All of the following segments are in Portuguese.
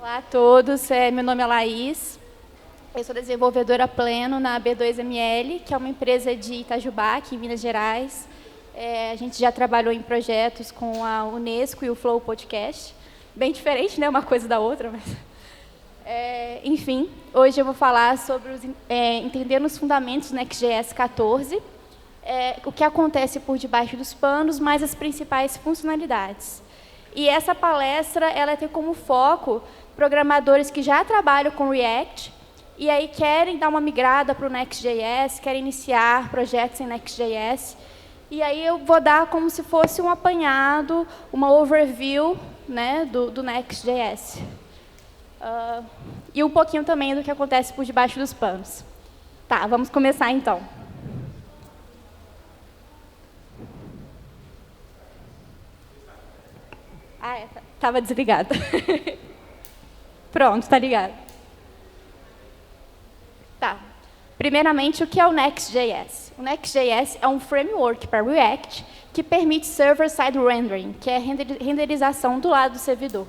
Olá a todos, meu nome é Laís, eu sou desenvolvedora pleno na B2ML, que é uma empresa de Itajubá, aqui em Minas Gerais. A gente já trabalhou em projetos com a Unesco e o Flow Podcast, bem diferente, né, uma coisa da outra, mas... enfim, hoje eu vou falar sobre entendendo os fundamentos do Next.js 14, o que acontece por debaixo dos panos, mais as principais funcionalidades. E essa palestra ela tem como foco programadores que já trabalham com React e aí querem dar uma migrada para o Next.js, querem iniciar projetos em Next.js. E aí eu vou dar como se fosse um apanhado, uma overview, né, do Next.js. E um pouquinho também do que acontece por debaixo dos panos. Tá, vamos começar então. Estava desligada. Pronto, está ligado. Tá. Primeiramente, o que é o Next.js? O Next.js é um framework para React que permite server-side rendering, que é a renderização do lado do servidor.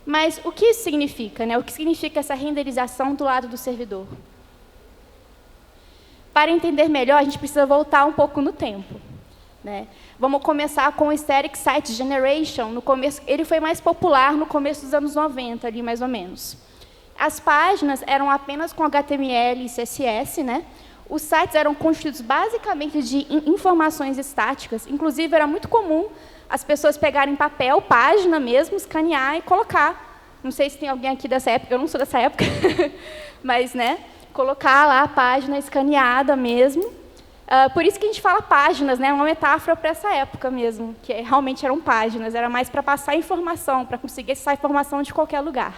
Mas o que isso significa, né? O que significa essa renderização do lado do servidor? Para entender melhor, a gente precisa voltar um pouco no tempo, né? Vamos começar com o Static Site Generation. No começo, ele foi mais popular no começo dos anos 90, ali mais ou menos. As páginas eram apenas com HTML e CSS, né? Os sites eram constituídos basicamente de informações estáticas. Inclusive, era muito comum as pessoas pegarem papel, página mesmo, escanear e colocar. Não sei se tem alguém aqui dessa época, eu não sou dessa época, mas, né, colocar lá a página escaneada mesmo. Por isso que a gente fala páginas, né? É uma metáfora para essa época mesmo, que realmente eram páginas, era mais para passar informação, para conseguir acessar informação de qualquer lugar.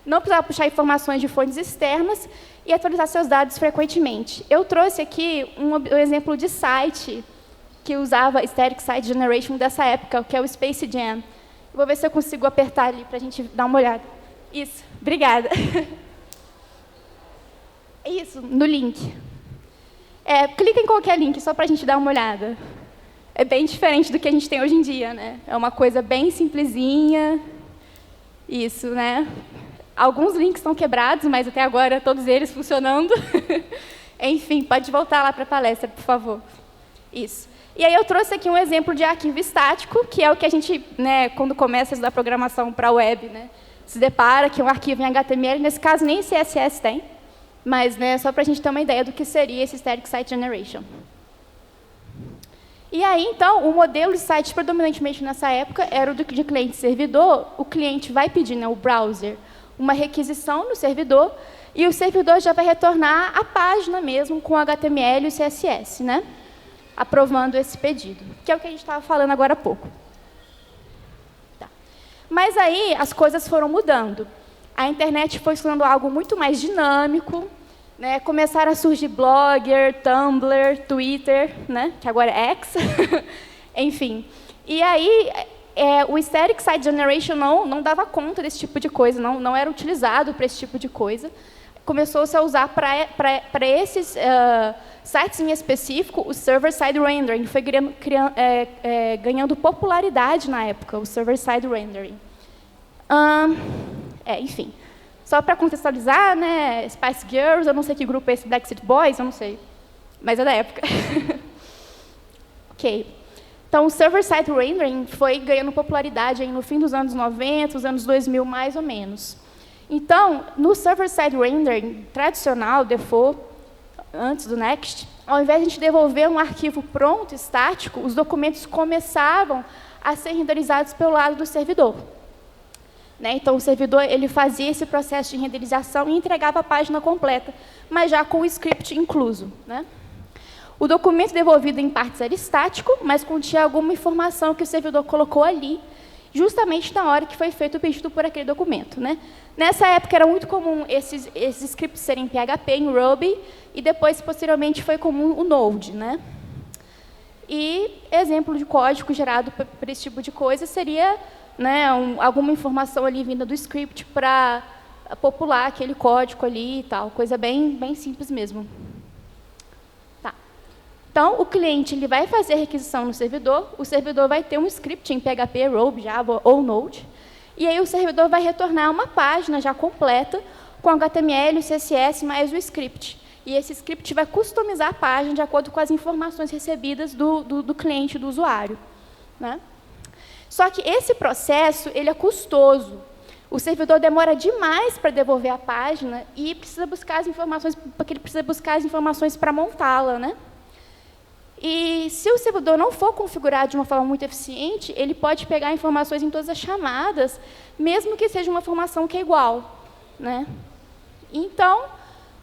Não precisava puxar informações de fontes externas e atualizar seus dados frequentemente. Eu trouxe aqui um exemplo de site que usava Static Site Generation dessa época, que é o Space Jam. Vou ver se eu consigo apertar ali para a gente dar uma olhada. Isso, obrigada. Isso, no link. Clica em qualquer link, só para a gente dar uma olhada. É bem diferente do que a gente tem hoje em dia, né? É uma coisa bem simplesinha. Isso, né? Alguns links estão quebrados, mas até agora todos eles funcionando. Enfim, pode voltar lá para a palestra, por favor. Isso. E aí eu trouxe aqui um exemplo de arquivo estático, que é o que a gente, né, quando começa a estudar programação para a web, né, se depara que um arquivo em HTML, nesse caso nem CSS tem, mas, né, só para a gente ter uma ideia do que seria esse Static Site Generation. E aí, então, o modelo de site predominantemente nessa época era o de cliente-servidor. O cliente vai pedir, né, o browser, uma requisição no servidor, e o servidor já vai retornar a página mesmo com HTML e CSS, né, aprovando esse pedido, que é o que a gente estava falando agora há pouco. Tá. Mas aí as coisas foram mudando. A internet foi se tornando algo muito mais dinâmico, né? Começaram a surgir Blogger, Tumblr, Twitter, né? Que agora é X, enfim. E aí o Static Site Generation não dava conta desse tipo de coisa, não era utilizado para esse tipo de coisa. Começou-se a usar para esses sites em específico o Server-Side Rendering, foi ganhando popularidade na época, o Server-Side Rendering. Enfim, só para contextualizar, né, Spice Girls, eu não sei que grupo é esse, Backstreet Boys, eu não sei, mas é da época. Ok. Então, o Server-Side Rendering foi ganhando popularidade aí no fim dos anos 90, os anos 2000, mais ou menos. Então, no Server-Side Rendering tradicional, default, antes do Next, ao invés de a gente devolver um arquivo pronto, estático, os documentos começavam a ser renderizados pelo lado do servidor. Né? Então, o servidor ele fazia esse processo de renderização e entregava a página completa, mas já com o script incluso. Né? O documento devolvido, em partes, era estático, mas continha alguma informação que o servidor colocou ali, justamente na hora que foi feito o pedido por aquele documento. Né? Nessa época, era muito comum esses scripts serem em PHP, em Ruby, e depois, posteriormente, foi comum o Node. Né? E exemplo de código gerado por esse tipo de coisa seria, né, alguma informação ali vinda do script para popular aquele código ali e tal, coisa bem simples mesmo. Tá. Então, o cliente ele vai fazer a requisição no servidor, o servidor vai ter um script em PHP, Ruby, Java ou Node, E aí o servidor vai retornar uma página já completa, com HTML, CSS, mais o script. E esse script vai customizar a página de acordo com as informações recebidas do cliente, do usuário, né? Só que esse processo ele é custoso. O servidor demora demais para devolver a página e precisa buscar as informações, porque ele precisa buscar as informações para montá-la, né? E se o servidor não for configurado de uma forma muito eficiente, ele pode pegar informações em todas as chamadas, mesmo que seja uma informação que é igual, né? Então,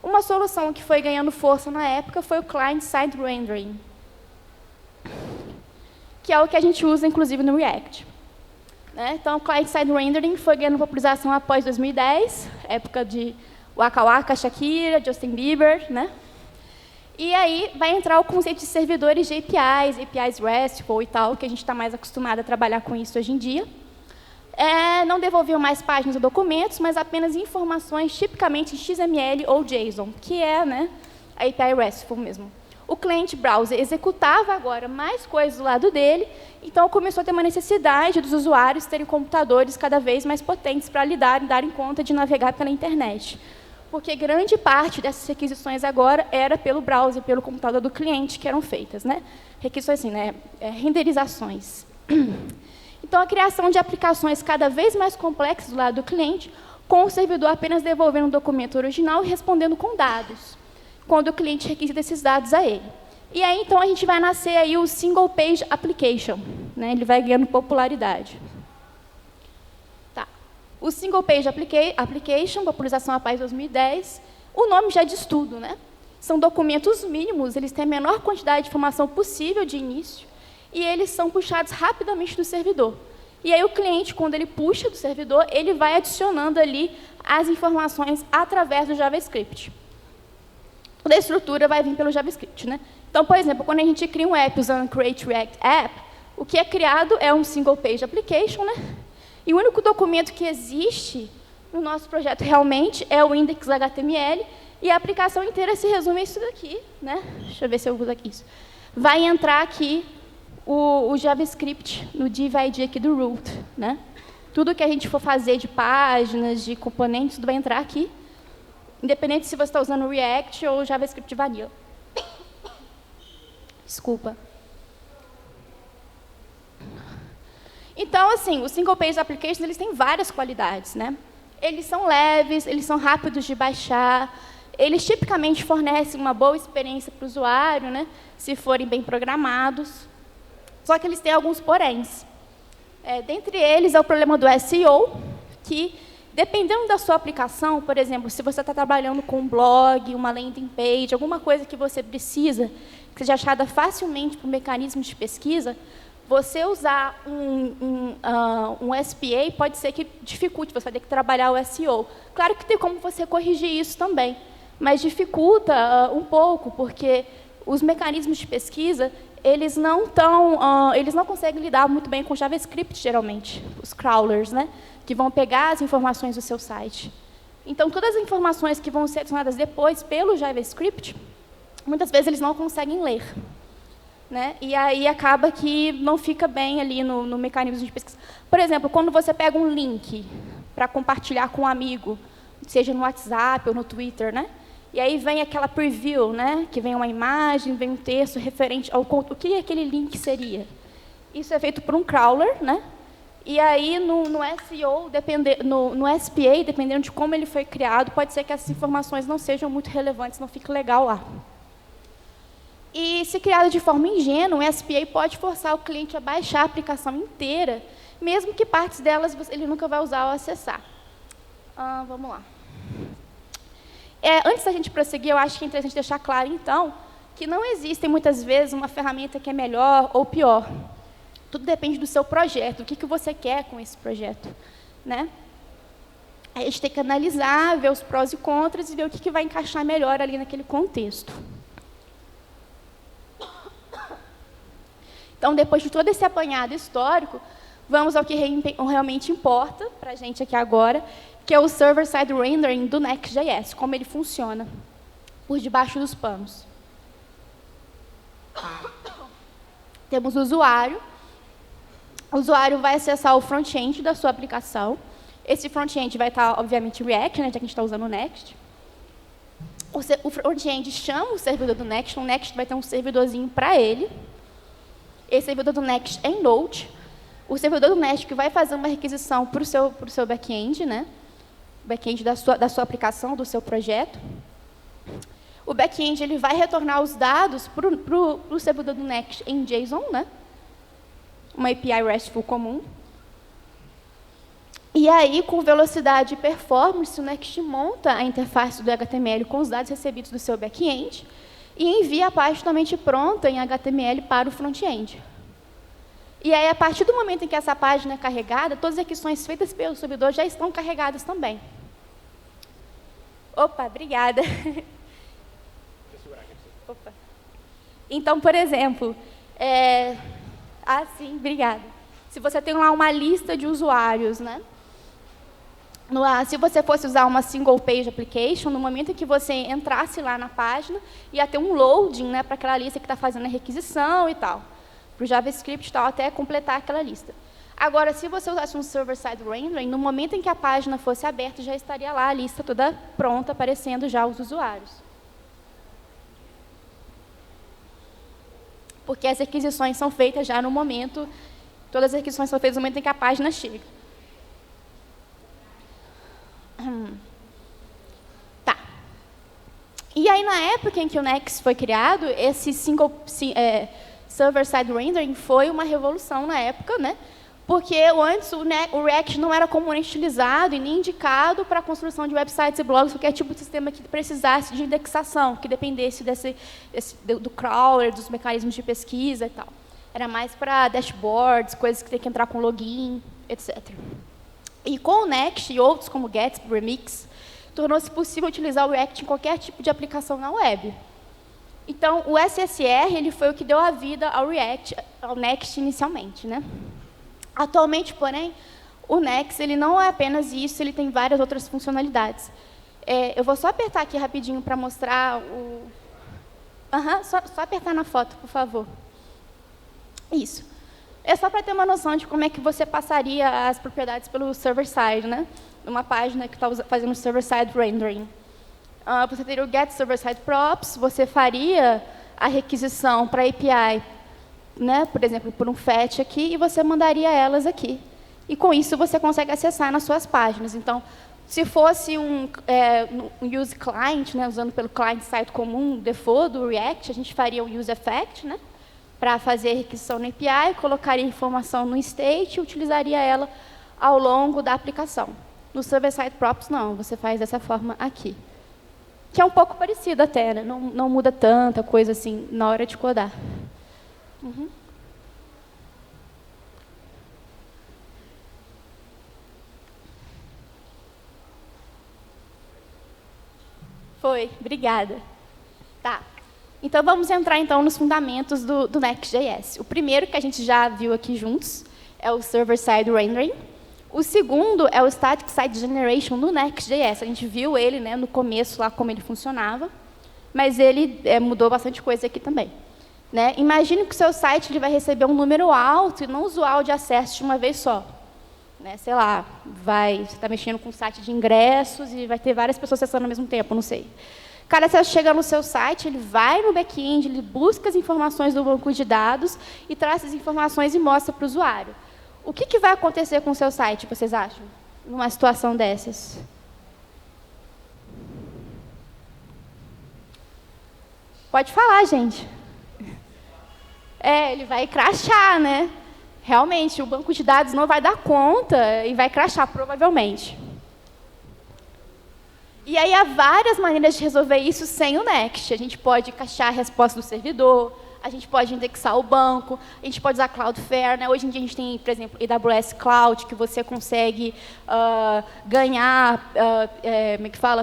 uma solução que foi ganhando força na época foi o Client-Side Rendering, que é o que a gente usa, inclusive, no React. Né? Então, o Client-Side Rendering foi ganhando popularização após 2010, época de Waka Waka, Shakira, Justin Bieber, né? E aí vai entrar o conceito de servidores de APIs, APIs RESTful e tal, que a gente está mais acostumado a trabalhar com isso hoje em dia. Não devolviam mais páginas ou documentos, mas apenas informações tipicamente em XML ou JSON, que é, né, a API RESTful mesmo. O cliente browser executava agora mais coisas do lado dele, então começou a ter uma necessidade dos usuários terem computadores cada vez mais potentes para darem conta de navegar pela internet. Porque grande parte dessas requisições agora era pelo browser, pelo computador do cliente que eram feitas, né? Requisições assim, né? Renderizações. Então, a criação de aplicações cada vez mais complexas do lado do cliente, com o servidor apenas devolvendo um documento original e respondendo com dados, quando o cliente requisita esses dados a ele. E aí, então, a gente vai nascer aí o Single Page Application, né? Ele vai ganhando popularidade. Tá. O Single Page Application, popularização após 2010, o nome já diz tudo, né? São documentos mínimos, eles têm a menor quantidade de informação possível de início, e eles são puxados rapidamente do servidor. E aí o cliente, quando ele puxa do servidor, ele vai adicionando ali as informações através do JavaScript. Toda a estrutura vai vir pelo JavaScript, né? Então, por exemplo, quando a gente cria um app usando Create React App, o que é criado é um Single Page Application, né? E o único documento que existe no nosso projeto realmente é o index.html, e a aplicação inteira se resume a isso daqui, né? Deixa eu ver se eu uso aqui isso. Vai entrar aqui o JavaScript no div-id aqui do root, né? Tudo que a gente for fazer de páginas, de componentes, tudo vai entrar aqui, independente se você está usando React ou JavaScript Vanilla. Desculpa. Então, assim, os Single Page Applications, eles têm várias qualidades, né? Eles são leves, eles são rápidos de baixar, eles tipicamente fornecem uma boa experiência para o usuário, né? Se forem bem programados. Só que eles têm alguns poréns. Dentre eles é o problema do SEO, que, dependendo da sua aplicação, por exemplo, se você está trabalhando com um blog, uma landing page, alguma coisa que você precisa, que seja achada facilmente por mecanismos de pesquisa, você usar um SPA pode ser que dificulte, você vai ter que trabalhar o SEO. Claro que tem como você corrigir isso também, mas dificulta um pouco, porque os mecanismos de pesquisa, eles não conseguem lidar muito bem com JavaScript, geralmente, os crawlers, né, que vão pegar as informações do seu site. Então, todas as informações que vão ser adicionadas depois pelo JavaScript, muitas vezes eles não conseguem ler, né? E aí acaba que não fica bem ali no mecanismo de pesquisa. Por exemplo, quando você pega um link para compartilhar com um amigo, seja no WhatsApp ou no Twitter, né? E aí vem aquela preview, né? Que vem uma imagem, vem um texto referente ao o que aquele link seria. Isso é feito por um crawler, né? E aí no SEO, no SPA, dependendo de como ele foi criado, pode ser que essas informações não sejam muito relevantes, não fique legal lá. E, se criado de forma ingênua, o SPA pode forçar o cliente a baixar a aplicação inteira, mesmo que partes delas ele nunca vai usar ou acessar. Vamos lá. Antes da gente prosseguir, eu acho que é interessante deixar claro, então, que não existe, muitas vezes, uma ferramenta que é melhor ou pior. Tudo depende do seu projeto, o que você quer com esse projeto, né? A gente tem que analisar, ver os prós e contras e ver o que vai encaixar melhor ali naquele contexto. Então, depois de todo esse apanhado histórico, vamos ao que realmente importa para a gente aqui agora, que é o Server-Side Rendering do Next.js, como ele funciona por debaixo dos panos. Temos o usuário. O usuário vai acessar o front-end da sua aplicação. Esse front-end vai estar, obviamente, em React, né, já que a gente está usando o Next. O front-end chama o servidor do Next, o Next vai ter um servidorzinho para ele. Esse servidor do Next é em Node. O servidor do Next que vai fazer uma requisição para o seu back-end, né? Back-end da sua aplicação, do seu projeto. O back-end ele vai retornar os dados para o servidor do Next em JSON, né? Uma API RESTful comum. E aí, com velocidade e performance, o Next monta a interface do HTML com os dados recebidos do seu back-end e envia a página totalmente pronta em HTML para o front-end. E aí, a partir do momento em que essa página é carregada, todas as requisições feitas pelo servidor já estão carregadas também. Opa, obrigada. Opa. Então, por exemplo, sim, obrigada. Se você tem lá uma lista de usuários, né? Se você fosse usar uma single page application, no momento em que você entrasse lá na página, ia ter um loading, né, para aquela lista que está fazendo a requisição e tal, para o JavaScript e tal, até completar aquela lista. Agora, se você usasse um server-side rendering, no momento em que a página fosse aberta, já estaria lá a lista toda pronta, aparecendo já os usuários. Porque as requisições são feitas já no momento, todas as requisições são feitas no momento em que a página chega. Tá. E aí, na época em que o Next foi criado, esse server-side rendering foi uma revolução na época, né? Porque antes o React não era comumente utilizado e nem indicado para a construção de websites e blogs, qualquer tipo de sistema que precisasse de indexação, que dependesse do crawler, dos mecanismos de pesquisa e tal. Era mais para dashboards, coisas que tem que entrar com login, etc. E com o Next e outros, como Gatsby, Remix, tornou-se possível utilizar o React em qualquer tipo de aplicação na web. Então, o SSR ele foi o que deu a vida ao Next inicialmente, né? Atualmente, porém, o Next ele não é apenas isso, ele tem várias outras funcionalidades. Eu vou só apertar aqui rapidinho para mostrar o... só apertar na foto, por favor. Isso. É só para ter uma noção de como é que você passaria as propriedades pelo server-side, né? Numa página que está fazendo server-side rendering. Você teria o get server-side props, você faria a requisição para a API, né? Por exemplo, por um fetch aqui, e você mandaria elas aqui. E com isso você consegue acessar nas suas páginas. Então, se fosse um use client, né? Usando pelo client-side comum, default do React, a gente faria o use effect, né? Para fazer a requisição na API, colocaria informação no state e utilizaria ela ao longo da aplicação. No server-side props, não, você faz dessa forma aqui. Que é um pouco parecido até, né? Não muda tanta coisa assim na hora de codar. Foi, obrigada. Tá. Então, vamos entrar então nos fundamentos do Next.js. O primeiro que a gente já viu aqui juntos é o Server-Side Rendering. O segundo é o Static Site Generation no Next.js. A gente viu ele, né, no começo, lá como ele funcionava, mas ele mudou bastante coisa aqui também. Né? Imagine que o seu site ele vai receber um número alto e não usual de acesso de uma vez só. Né? Sei lá, você está mexendo com um site de ingressos e vai ter várias pessoas acessando ao mesmo tempo, não sei. Cara, você chega no seu site, ele vai no back-end, ele busca as informações do banco de dados e traz essas informações e mostra para o usuário. O que vai acontecer com o seu site, vocês acham, numa situação dessas? Pode falar, gente. Ele vai crashar, né? Realmente, o banco de dados não vai dar conta e vai crashar, provavelmente. E aí há várias maneiras de resolver isso sem o Next. A gente pode cachear a resposta do servidor, a gente pode indexar o banco, a gente pode usar Cloudflare. Né? Hoje em dia a gente tem, por exemplo, AWS Cloud, que você consegue ganhar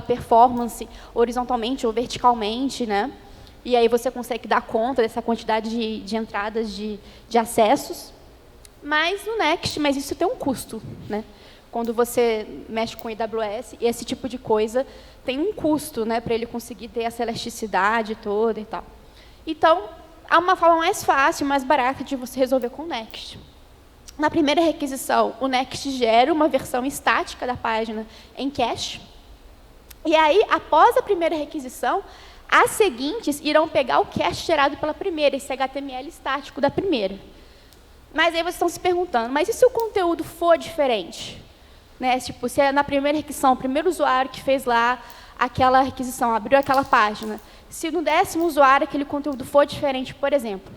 performance horizontalmente ou verticalmente. Né? E aí você consegue dar conta dessa quantidade de entradas de acessos. Mas no Next, isso tem um custo. Né? Quando você mexe com AWS, esse tipo de coisa tem um custo, né, para ele conseguir ter essa elasticidade toda e tal. Então, há uma forma mais fácil, mais barata de você resolver com o Next. Na primeira requisição, o Next gera uma versão estática da página em cache. E aí, após a primeira requisição, as seguintes irão pegar o cache gerado pela primeira, esse HTML estático da primeira. Mas aí vocês estão se perguntando, mas e se o conteúdo for diferente? Né? Tipo, se é na primeira requisição, o primeiro usuário que fez lá aquela requisição, abriu aquela página, se no 10º usuário aquele conteúdo for diferente, por exemplo,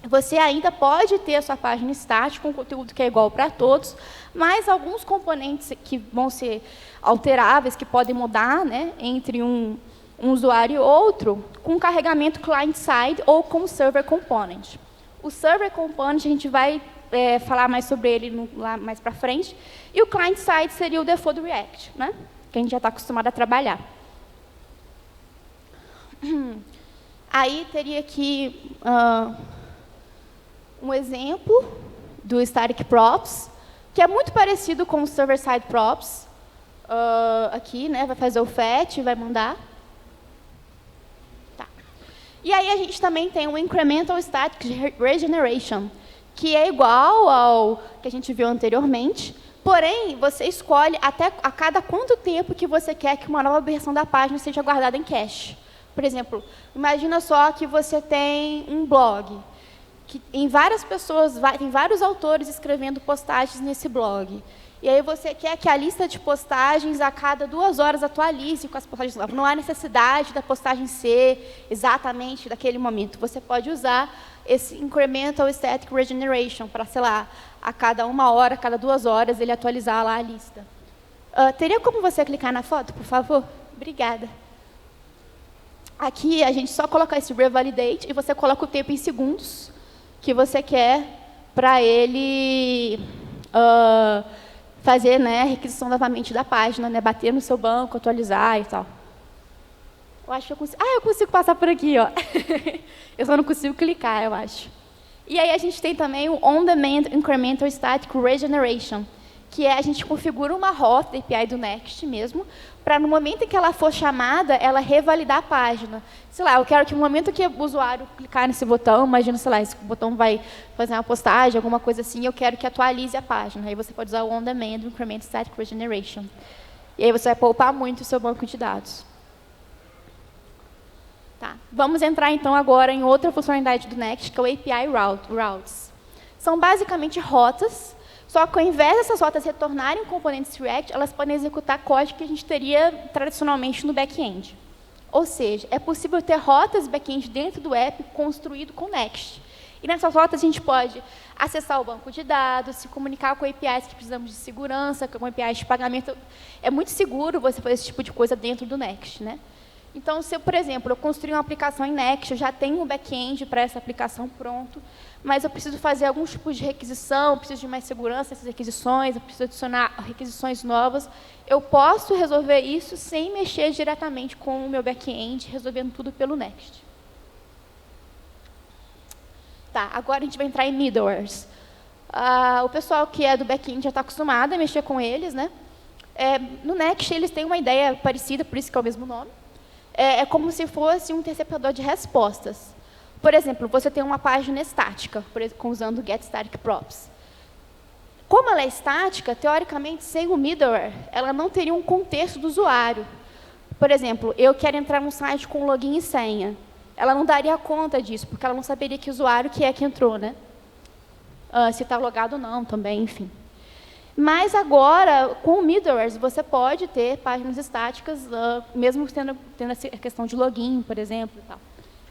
você ainda pode ter a sua página estática, com conteúdo que é igual para todos, mas alguns componentes que vão ser alteráveis, que podem mudar, né, entre um usuário e outro, com carregamento client-side ou com server component. O server component, a gente vai falar mais sobre ele lá mais para frente, e o client-side seria o default do React, né, que a gente já está acostumado a trabalhar. Aí teria aqui um exemplo do static props, que é muito parecido com o server-side props. Aqui, né, vai fazer o fetch, vai mandar. Tá. E aí a gente também tem o incremental static regeneration, que é igual ao que a gente viu anteriormente, porém, você escolhe até a cada quanto tempo que você quer que uma nova versão da página seja guardada em cache. Por exemplo, imagina só que você tem um blog, que em várias pessoas, tem vários autores escrevendo postagens nesse blog. E aí você quer que a lista de postagens a cada 2 horas atualize com as postagens novas. Não há necessidade da postagem ser exatamente daquele momento. Você pode usar esse incremental static regeneration para, sei lá, a cada 1 hora, a cada 2 horas, ele atualizar lá a lista. Teria como você clicar na foto, por favor? Obrigada. Aqui a gente só coloca esse revalidate e você coloca o tempo em segundos que você quer para ele fazer, né, a requisição novamente da página, né, bater no seu banco, atualizar e tal. Eu acho que eu consigo. Eu consigo passar por aqui, ó. Eu só não consigo clicar, eu acho. E aí a gente tem também o On-Demand Incremental Static Regeneration, que é a gente configura uma rota da API do Next mesmo, para no momento em que ela for chamada, ela revalidar a página. Sei lá, eu quero que no momento que o usuário clicar nesse botão, imagina, sei lá, esse botão vai fazer uma postagem, alguma coisa assim, eu quero que atualize a página. Aí você pode usar o On-Demand Incremental Static Regeneration. E aí você vai poupar muito o seu banco de dados. Tá. Vamos entrar, então, agora em outra funcionalidade do Next, que é o API Routes. São basicamente rotas, só que ao invés dessas rotas retornarem componentes React, elas podem executar código que a gente teria tradicionalmente no back-end. Ou seja, é possível ter rotas back-end dentro do app construído com Next. E nessas rotas a gente pode acessar o banco de dados, se comunicar com APIs que precisamos de segurança, com APIs de pagamento. É muito seguro você fazer esse tipo de coisa dentro do Next, né? Então, se eu, por exemplo, eu construir uma aplicação em Next, eu já tenho um back-end para essa aplicação pronto, mas eu preciso fazer alguns tipos de requisição, eu preciso de mais segurança nessas requisições, eu preciso adicionar requisições novas, eu posso resolver isso sem mexer diretamente com o meu back-end, resolvendo tudo pelo Next. Tá, agora a gente vai entrar em middlewares. O pessoal que é do back-end já está acostumado a mexer com eles, né? No Next, eles têm uma ideia parecida, por isso que é o mesmo nome. É como se fosse um interceptador de respostas. Por exemplo, você tem uma página estática, usando o getStaticProps. Como ela é estática, teoricamente, sem o middleware, ela não teria um contexto do usuário. Por exemplo, eu quero entrar num site com login e senha. Ela não daria conta disso, porque ela não saberia que usuário que é que entrou, né? Se está logado ou não também, enfim. Mas agora, com o middlewares, você pode ter páginas estáticas, mesmo tendo a questão de login, por exemplo. E tal.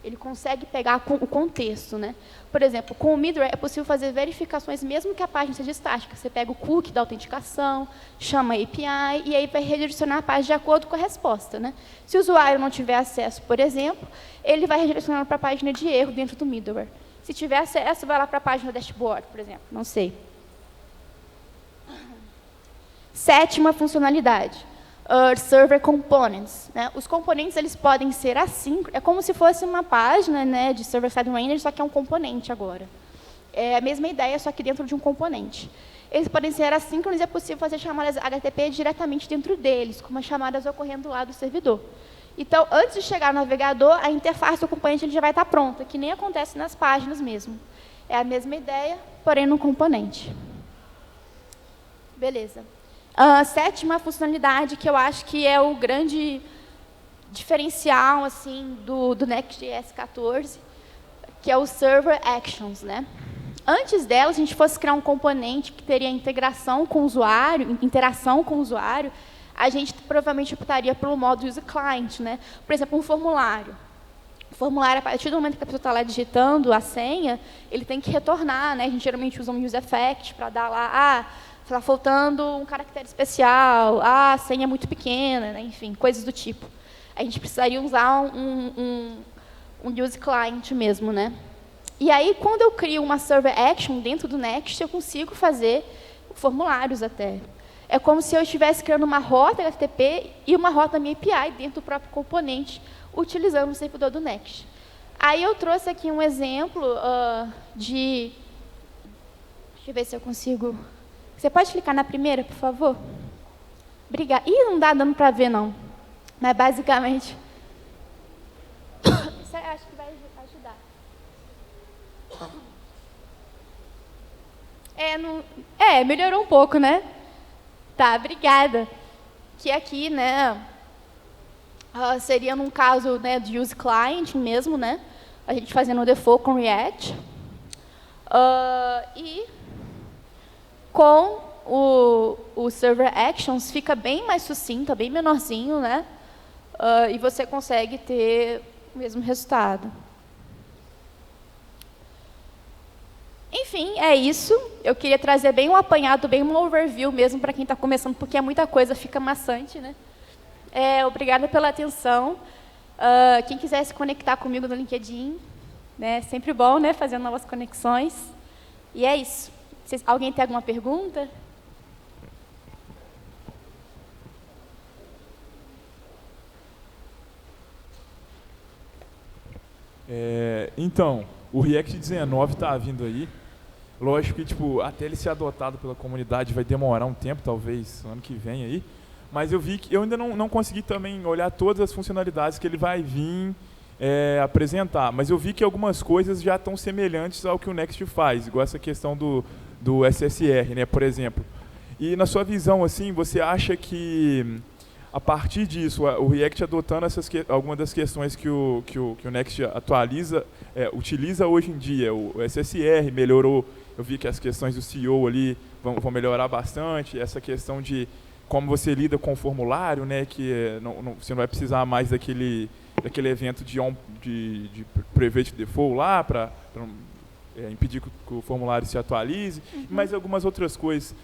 Ele consegue pegar o contexto, né? Por exemplo, com o middleware é possível fazer verificações, mesmo que a página seja estática. Você pega o cookie da autenticação, chama a API, e aí vai redirecionar a página de acordo com a resposta, né? Se o usuário não tiver acesso, por exemplo, ele vai redirecionar para a página de erro dentro do middleware. Se tiver acesso, vai lá para a página dashboard, por exemplo. Não sei. 7ª funcionalidade, Server Components. Né? Os componentes eles podem ser assíncronos, é como se fosse uma página, né, de Server-Side Render, só que é um componente agora. É a mesma ideia, só que dentro de um componente. Eles podem ser assíncronos e é possível fazer chamadas HTTP diretamente dentro deles, como as chamadas ocorrendo lá do servidor. Então, antes de chegar no navegador, a interface do componente ele já vai estar pronta, que nem acontece nas páginas mesmo. É a mesma ideia, porém no componente. Beleza. A sétima funcionalidade, que eu acho que é o grande diferencial assim, do Next.js 14, que é o Server Actions, né? Antes dela, se a gente fosse criar um componente que teria integração com o usuário, interação com o usuário, a gente provavelmente optaria pelo modo User Client, né? Por exemplo, um formulário. O formulário, a partir do momento que a pessoa está lá digitando a senha, ele tem que retornar, né? A gente geralmente usa um use effect para dar lá, está faltando um caractere especial, a senha é muito pequena, né? Enfim, coisas do tipo. A gente precisaria usar um use client mesmo, né? E aí, quando eu crio uma server action dentro do Next, eu consigo fazer formulários até. É como se eu estivesse criando uma rota HTTP e uma rota minha API dentro do próprio componente, utilizando o servidor do Next. Aí eu trouxe aqui um exemplo de... Deixa eu ver se eu consigo... Você pode clicar na primeira, por favor? Obrigada. Ih, não dá dando para ver, não. Mas, basicamente... Isso eu acho que vai ajudar. Melhorou um pouco, né? Tá, obrigada. Que aqui, né, seria num caso, né, de use client mesmo, né? A gente fazendo o default com React. E com o Server Actions fica bem mais sucinto, bem menorzinho, né? E você consegue ter o mesmo resultado. Enfim, é isso. Eu queria trazer bem um apanhado, bem um overview mesmo para quem está começando, porque é muita coisa, fica maçante, né? Obrigada pela atenção. Quem quiser se conectar comigo no LinkedIn, né? Sempre bom, né? Fazer novas conexões. E é isso. Alguém tem alguma pergunta? Então, o React 19 está vindo aí. Lógico que até ele ser adotado pela comunidade vai demorar um tempo, talvez ano que vem aí. Mas eu vi que eu ainda não consegui também olhar todas as funcionalidades que ele vai vir apresentar. Mas eu vi que algumas coisas já estão semelhantes ao que o Next faz, igual essa questão do SSR, né, por exemplo. E na sua visão, assim, você acha que a partir disso, o React adotando algumas das questões que o Next utiliza hoje em dia, o SSR melhorou, eu vi que as questões do CEO ali vão melhorar bastante, essa questão de como você lida com o formulário, né, que você não vai precisar mais daquele evento de private default lá para impedir que o formulário se atualize, mas algumas outras coisas.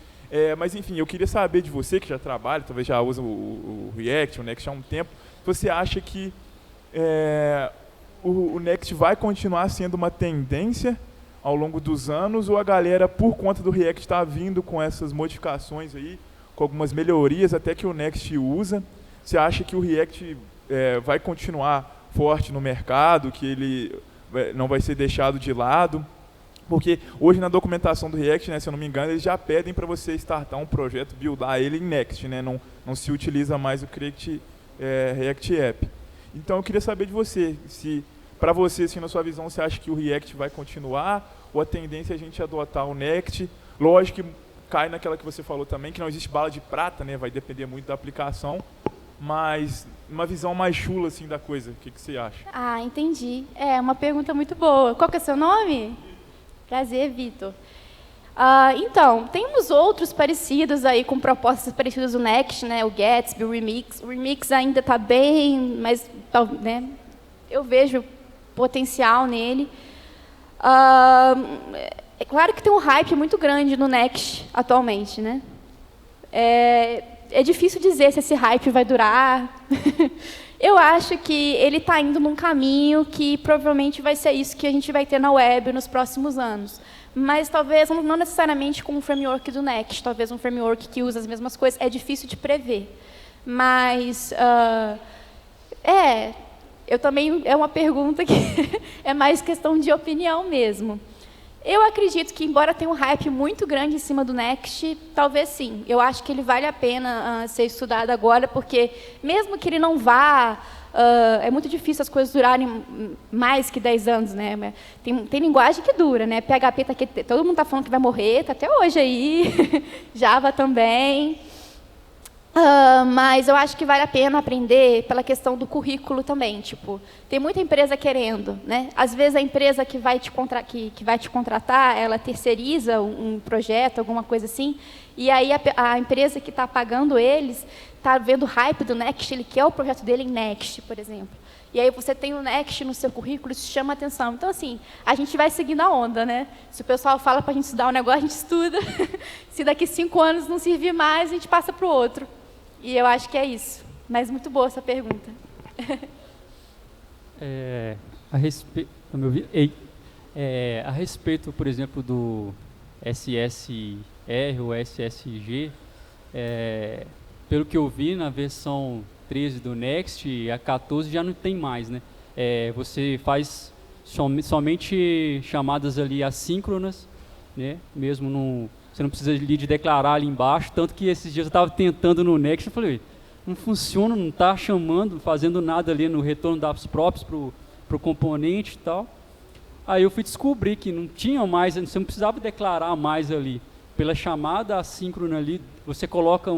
Mas, enfim, eu queria saber de você, que já trabalha, talvez já usa o React, o Next há um tempo, você acha que o Next vai continuar sendo uma tendência ao longo dos anos, ou a galera, por conta do React, está vindo com essas modificações aí, com algumas melhorias até que o Next usa? Você acha que o React vai continuar forte no mercado, que ele não vai ser deixado de lado? Porque hoje na documentação do React, né, se eu não me engano, eles já pedem para você startar um projeto, buildar ele em Next, né? Não se utiliza mais o React App. Então eu queria saber de você, se para você, assim, na sua visão, você acha que o React vai continuar, ou a tendência é a gente adotar o Next? Lógico que cai naquela que você falou também, que não existe bala de prata, né? Vai depender muito da aplicação, mas uma visão mais chula assim da coisa. O que você acha? Entendi. É uma pergunta muito boa. Qual que é o seu nome? Prazer, Vitor. Então, temos outros parecidos aí, com propostas parecidas do Next, né? O Gatsby, o Remix. O Remix ainda está bem, mas, né, eu vejo potencial nele. É claro que tem um hype muito grande no Next atualmente, né? É difícil dizer se esse hype vai durar. Eu acho que ele está indo num caminho que provavelmente vai ser isso que a gente vai ter na web nos próximos anos. Mas talvez não necessariamente com um framework do Next, talvez um framework que usa as mesmas coisas. É difícil de prever. Mas eu também, é uma pergunta que é mais questão de opinião mesmo. Eu acredito que, embora tenha um hype muito grande em cima do Next, talvez sim. Eu acho que ele vale a pena ser estudado agora, porque mesmo que ele não vá, é muito difícil as coisas durarem mais que 10 anos, né? Tem linguagem que dura, né? PHP, todo mundo está falando que vai morrer, está até hoje aí. Java também. Mas eu acho que vale a pena aprender pela questão do currículo também. Tipo, tem muita empresa querendo, né? Às vezes a empresa que vai te contratar, ela terceiriza um projeto, alguma coisa assim, e aí a empresa que está pagando eles está vendo o hype do Next, ele quer o projeto dele em Next, por exemplo. E aí você tem o Next no seu currículo, isso chama atenção. Então, assim, a gente vai seguindo a onda, né? Se o pessoal fala para a gente estudar um negócio, a gente estuda. Se daqui 5 anos não servir mais, a gente passa para o outro. E eu acho que é isso. Mas muito boa essa pergunta. A respeito, por exemplo, do SSR ou SSG, pelo que eu vi na versão 13 do Next, a 14 já não tem mais, né? Você faz somente chamadas ali assíncronas, né? Mesmo você não precisa de declarar ali embaixo, tanto que esses dias eu estava tentando no Next, eu falei, não funciona, não está fazendo nada ali no retorno dados próprios para o componente e tal. Aí eu fui descobrir que não tinha mais, você não precisava declarar mais ali. Pela chamada assíncrona ali, você coloca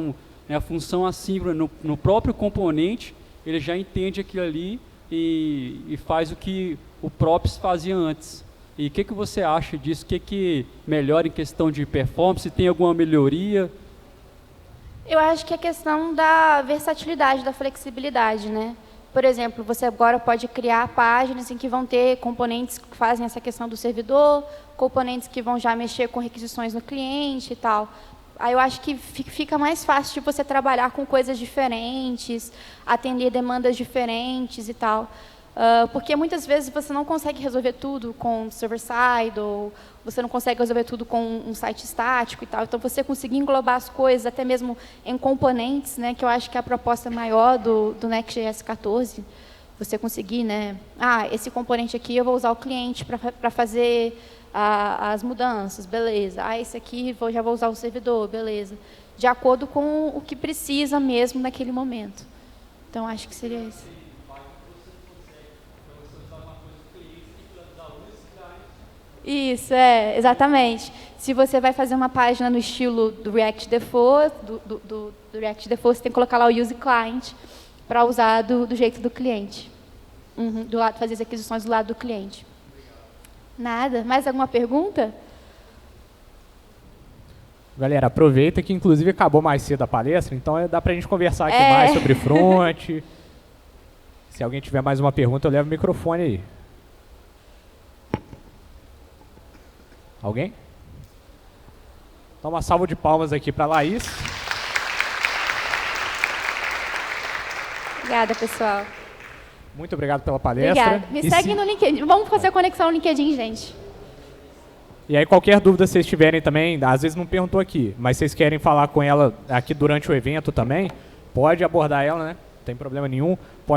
a função assíncrona no próprio componente, ele já entende aquilo ali e faz o que o props fazia antes. E o que você acha disso? O que melhora em questão de performance? Tem alguma melhoria? Eu acho que é questão da versatilidade, da flexibilidade, né? Por exemplo, você agora pode criar páginas em que vão ter componentes que fazem essa questão do servidor, componentes que vão já mexer com requisições no cliente e tal. Aí eu acho que fica mais fácil de você trabalhar com coisas diferentes, atender demandas diferentes e tal. Porque muitas vezes você não consegue resolver tudo com server-side, ou você não consegue resolver tudo com um site estático e tal. Então, você conseguir englobar as coisas, até mesmo em componentes, né, que eu acho que é a proposta maior do Next.js 14, você conseguir, né, esse componente aqui eu vou usar o cliente para fazer as mudanças, beleza. Esse aqui já vou usar o servidor, beleza. De acordo com o que precisa mesmo naquele momento. Então, acho que seria isso. Isso, exatamente. Se você vai fazer uma página no estilo do React Default, do React Default, você tem que colocar lá o Use Client para usar do jeito do cliente. Fazer as aquisições do lado do cliente. Nada. Mais alguma pergunta? Galera, aproveita que inclusive acabou mais cedo a palestra, então dá para a gente conversar aqui mais sobre front. Se alguém tiver mais uma pergunta, eu levo o microfone aí. Alguém? Então, uma salva de palmas aqui para a Laís. Obrigada, pessoal. Muito obrigado pela palestra. Obrigada. Me segue no LinkedIn. Vamos fazer a conexão no LinkedIn, gente. E aí, qualquer dúvida vocês tiverem também, às vezes não perguntou aqui, mas vocês querem falar com ela aqui durante o evento também, pode abordar ela, né? Não tem problema nenhum. Pode